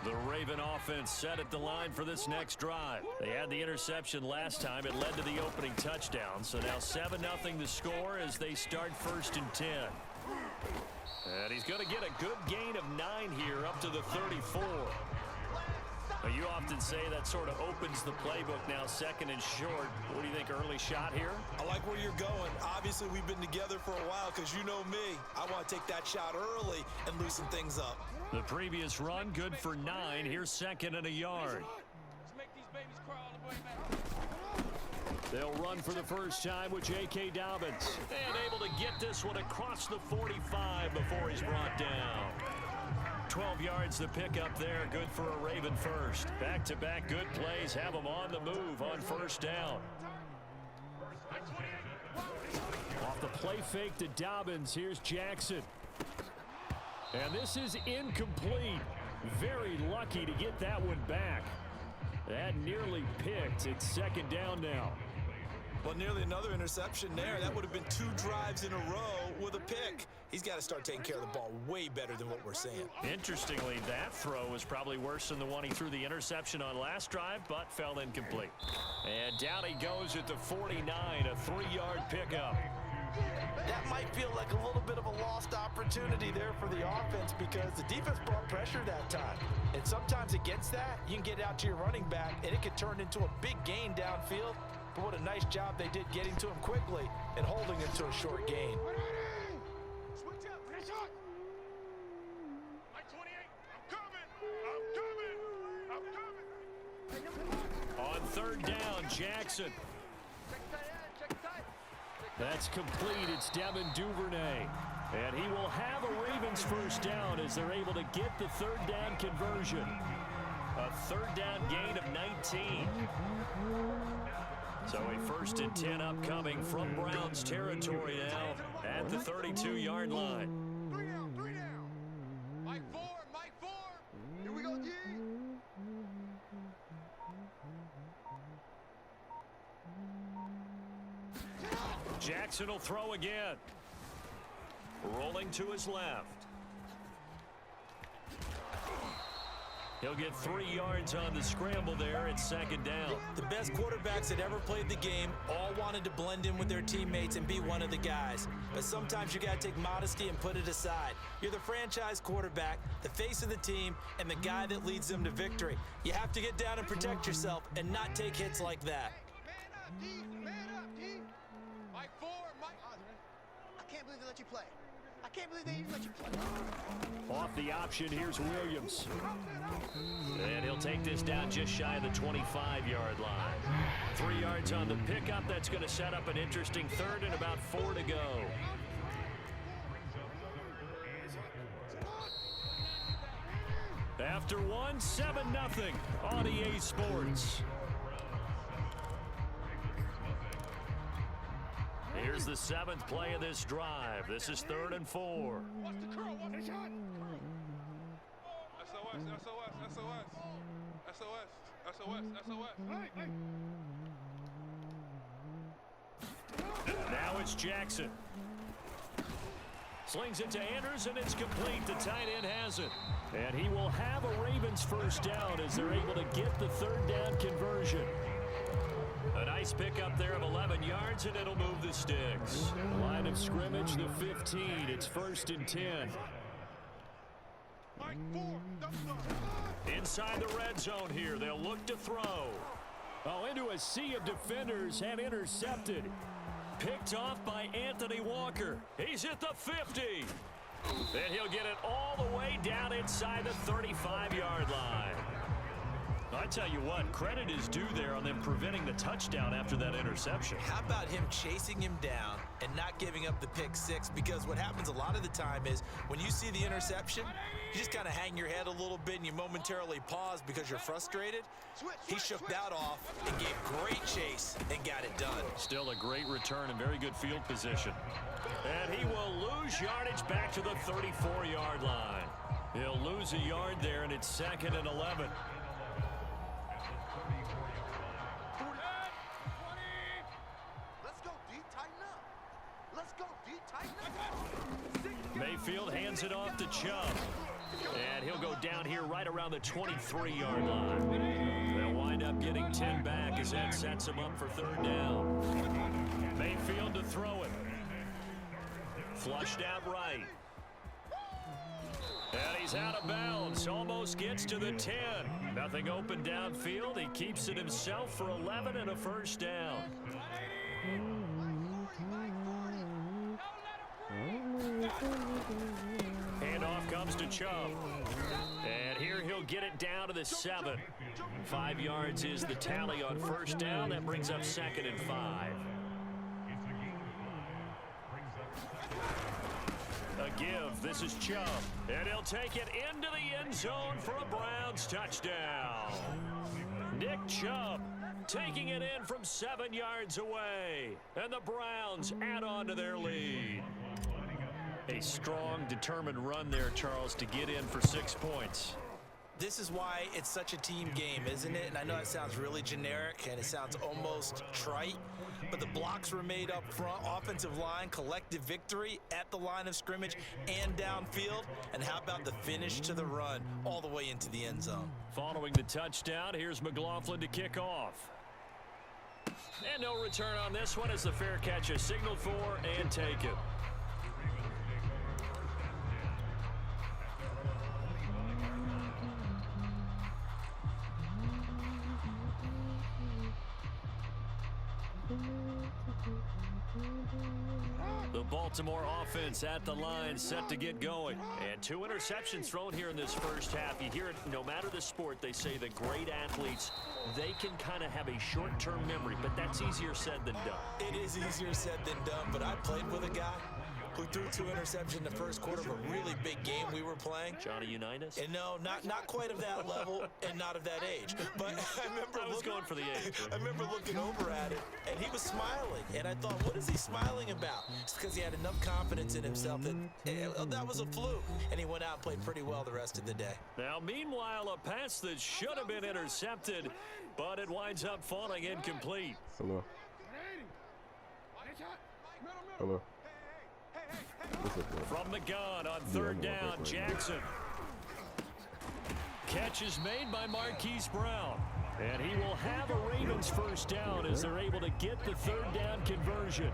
The Raven offense set at the line for this next drive. They had the interception last time. It led to the opening touchdown. So now 7-0 the score as they start 1st and 10. And he's going to get a good gain of 9 here up to the 34. Now, you often say that sort of opens the playbook now, 2nd and short. What do you think, early shot here? I like where you're going. Obviously, we've been together for a while because you know me. I want to take that shot early and loosen things up. The previous run, good for 9. Here's 2nd and a yard. They'll run for the first time with J.K. Dobbins. And able to get this one across the 45 before he's brought down. 12 yards to pick up there. Good for a Raven first. Back-to-back good plays have them on the move on 1st down. Off the play fake to Dobbins. Here's Jackson. And this is incomplete. Very lucky to get that one back. That nearly picked. It's 2nd down now. Well, nearly another interception there. That would have been 2 drives in a row with a pick. He's got to start taking care of the ball way better than what we're seeing. Interestingly, that throw was probably worse than the one he threw the interception on last drive, but fell incomplete. And down he goes at the 49, a 3-yard pickup. That might feel like a little bit of a lost opportunity there for the offense because the defense brought pressure that time. And sometimes against that, you can get out to your running back, and it can turn into a big gain downfield. But what a nice job they did getting to him quickly and holding him to a short gain. Switch up, finish up. Mike 28, I'm coming. On 3rd down, Jackson. That's complete. It's Devin Duvernay. And he will have a Ravens first down as they're able to get the 3rd down conversion. A 3rd down gain of 19. So a 1st and 10 upcoming from Browns territory now at the 32-yard line. 3 down. Mike 4. Here we go, G. Jackson will throw again. Rolling to his left. He'll get 3 yards on the scramble there. It's 2nd down. The best quarterbacks that ever played the game all wanted to blend in with their teammates and be one of the guys. But sometimes you got to take modesty and put it aside. You're the franchise quarterback, the face of the team, and the guy that leads them to victory. You have to get down and protect yourself and not take hits like that. Man up, D. Mike 4, Mike. I can't believe they let you play. I can't believe they even let you play. Off the option, here's Williams. And he'll take this down just shy of the 25-yard line. 3 yards on the pickup. That's going to set up an interesting 3rd and about 4 to go. After 1, 7-0 on EA Sports. Here's the 7th play of this drive. This is 3rd and 4. Watch the curl, watch the shot. SOS. Now it's Jackson. Slings it to Andrews, and it's complete. The tight end has it. And he will have a Ravens first down as they're able to get the 3rd down conversion. A nice pickup there of 11 yards, and it'll move the sticks. Line of scrimmage, the 15. It's 1st and 10. Mike 4, Inside the red zone here. They'll look to throw. Oh, into a sea of defenders and intercepted. Picked off by Anthony Walker. He's at the 50. Then he'll get it all the way down inside the 35-yard line. I tell you what, credit is due there on them preventing the touchdown after that interception. How about him chasing him down and not giving up the pick 6? Because what happens a lot of the time is when you see the interception, you just kind of hang your head a little bit and you momentarily pause because you're frustrated. He shook that off and gave great chase and got it done. Still a great return and very good field position. And he will lose yardage back to the 34-yard line. He'll lose a yard there, and it's 2nd and 11. Mayfield hands it off to Chubb. And he'll go down here right around the 23-yard line. They'll wind up getting 10 back as that sets them up for third down. Mayfield to throw it. Flushed out right. And he's out of bounds. Almost gets to the 10. Nothing open downfield. He keeps it himself for 11 and a first down. Handoff comes to Chubb. And here he'll get it down to the 7. 5 yards is the tally on first down. That brings up 2nd and 5. A give. This is Chubb. And he'll take it into the end zone for a Browns touchdown. Nick Chubb taking it in from 7 yards away. And the Browns add on to their lead. A strong, determined run there, Charles, to get in for 6 points. This is why it's such a team game, isn't it? And I know it sounds really generic and it sounds almost trite, but the blocks were made up front, offensive line, collective victory at the line of scrimmage and downfield. And how about the finish to the run all the way into the end zone? Following the touchdown, here's McLaughlin to kick off. And no return on this one as the fair catch is signaled for and taken. The Baltimore offense at the line, set to get going. And 2 interceptions thrown here in this first half. You hear it, no matter the sport, they say the great athletes, they can kind of have a short-term memory, but that's easier said than done. It is easier said than done, but I played with a guy who threw 2 interceptions in the first quarter of a really big game we were playing. Johnny Unitas? And no, not quite of that level and not of that age. But I was going for the age. I remember looking over at it, and he was smiling. And I thought, what is he smiling about? It's because he had enough confidence in himself that that was a fluke. And he went out and played pretty well the rest of the day. Now, meanwhile, a pass that should have been intercepted, but it winds up falling incomplete. Hello. Hello. From the gun on third down, Jackson. Catch is made by Marquise Brown. And he will have a Ravens first down as they're able to get the third down conversion.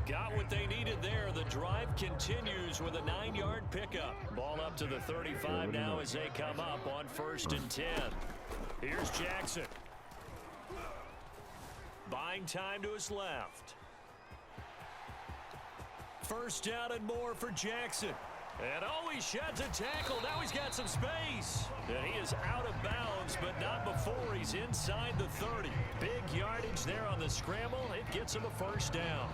Got what they needed there. The drive continues with a 9-yard pickup. Ball up to the 35 now as they come up on 1st and 10. Here's Jackson. Buying time to his left. First down and more for Jackson. And he sheds a tackle. Now he's got some space. And he is out of bounds, but not before he's inside the 30. Big yardage there on the scramble. It gets him a first down.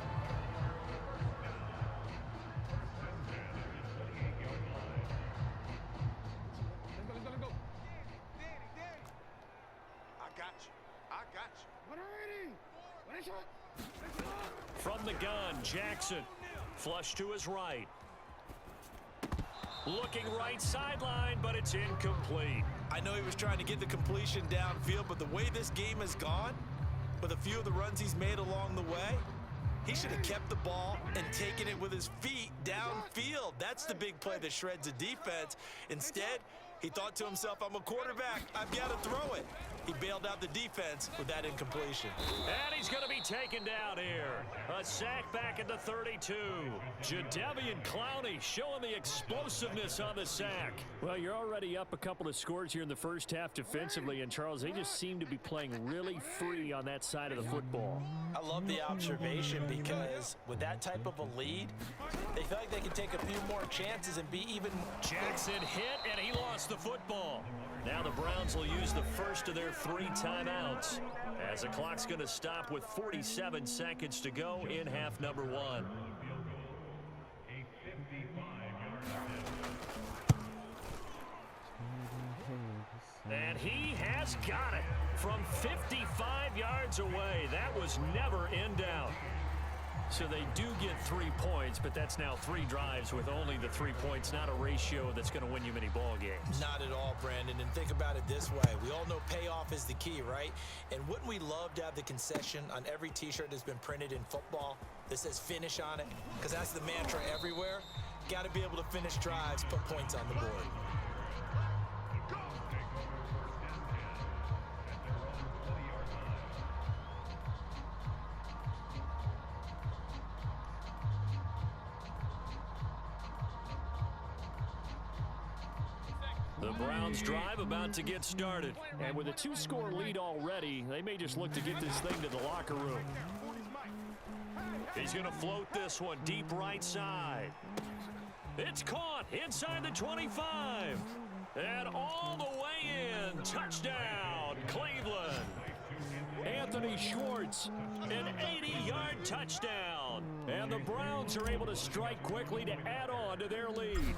From the gun, Jackson. Flush to his right. Looking right sideline, but it's incomplete. I know he was trying to get the completion downfield, but the way this game has gone, with a few of the runs he's made along the way, he should have kept the ball and taken it with his feet downfield. That's the big play that shreds the defense. Instead, he thought to himself, I'm a quarterback, I've got to throw it. He bailed out the defense with that incompletion. And he's going to be taken down here. A sack back at the 32. Jadeveon Clowney showing the explosiveness on the sack. Well, you're already up a couple of scores here in the first half defensively, and Charles, they just seem to be playing really free on that side of the football. I love the observation because with that type of a lead, they feel like they can take a few more chances and be even. Jackson hit, and he lost the football. Now the Browns will use the first of their 3 timeouts as the clock's going to stop with 47 seconds to go in half number 1. And he has got it from 55 yards away. That was never in doubt. So they do get 3 points, but that's now 3 drives with only the 3 points, not a ratio that's going to win you many ball games. Not at all, Brandon. And think about it this way. We all know payoff is the key, right? And wouldn't we love to have the concession on every T-shirt that's been printed in football that says finish on it? Because that's the mantra everywhere. Got to be able to finish drives, put points on the board. The Browns drive about to get started. And with a 2-score lead already, they may just look to get this thing to the locker room. He's going to float this one deep right side. It's caught inside the 25. And all the way in. Touchdown, Cleveland. Anthony Schwartz, an 80-yard touchdown. And the Browns are able to strike quickly to add on to their lead.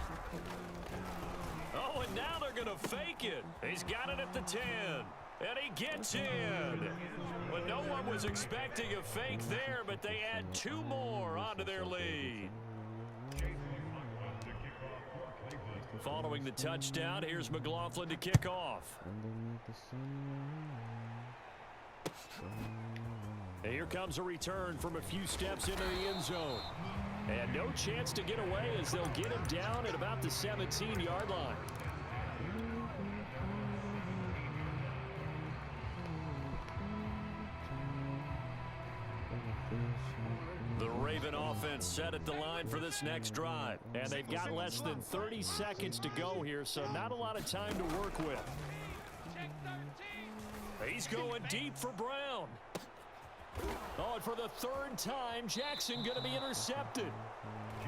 Oh, and now they're going to fake it. He's got it at the 10. And he gets in. But no one was expecting a fake there, but they add 2 more onto their lead. Following the touchdown, here's McLaughlin to kick off. And here comes a return from a few steps into the end zone. And no chance to get away as they'll get him down at about the 17-yard line. The Raven offense set at the line for this next drive. And they've got less than 30 seconds to go here, so not a lot of time to work with. He's going deep for Brown. Oh, and for the 3rd time, Jackson going to be intercepted.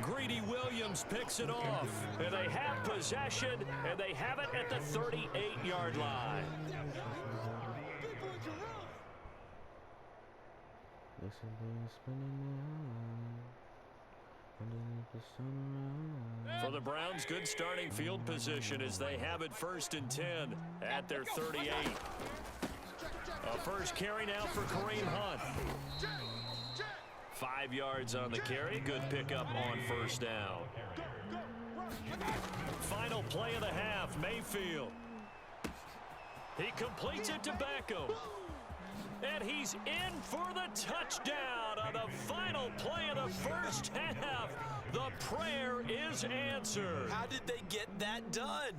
Greedy Williams picks it off. And they have possession, and they have it at the 38-yard line. For the Browns, good starting field position as they have it 1st and 10 at their 38. A first carry now for Kareem Hunt. 5 yards on the carry. Good pickup on 1st down. Final play of the half, Mayfield. He completes it to Beckham. And he's in for the touchdown on the final play of the 1st half. The prayer is answered. How did they get that done?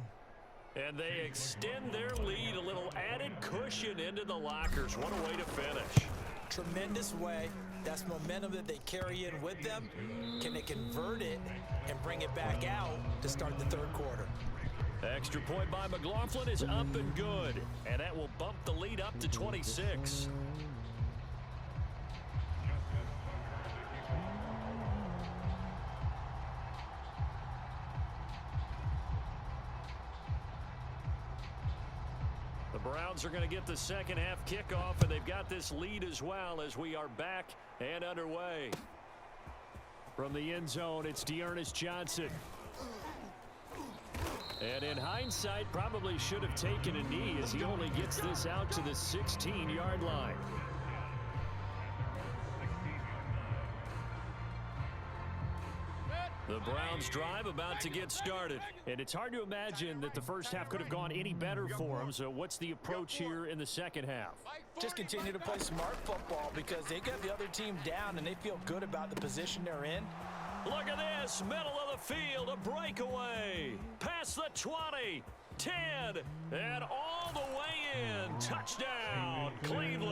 And they extend their lead, a little added cushion into the lockers. What a way to finish. Tremendous way. That's momentum that they carry in with them. Can they convert it and bring it back out to start the 3rd quarter? Extra point by McLaughlin is up and good. And that will bump the lead up to 26. The Browns are going to get the 2nd half kickoff, and they've got this lead as well as we are back and underway. From the end zone, it's Dearness Johnson. And in hindsight, probably should have taken a knee as he only gets this out to the 16-yard line. The Browns drive about to get started. And it's hard to imagine that the 1st half could have gone any better for them. So what's the approach here in the 2nd half? Just continue to play smart football because they got the other team down and they feel good about the position they're in. Look at this, middle of the field, a breakaway. Past the 20, 10, and all the way in. Touchdown, Cleveland.